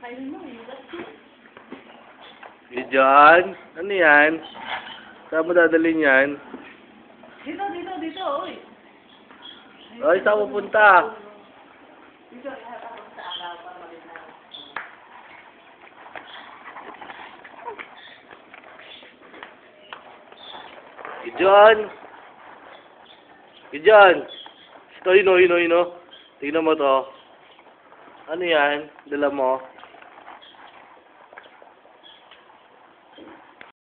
Kainin mo, yugat ko. Diyan? Ano yan? Saan mo dadalhin yan? Dito, oy. Ay, saan mo punta? Dito, ako sa araw para malinaw. Diyan? Diyan? Ito, yun o. Tingnan mo to. Ano yan? Dala mo?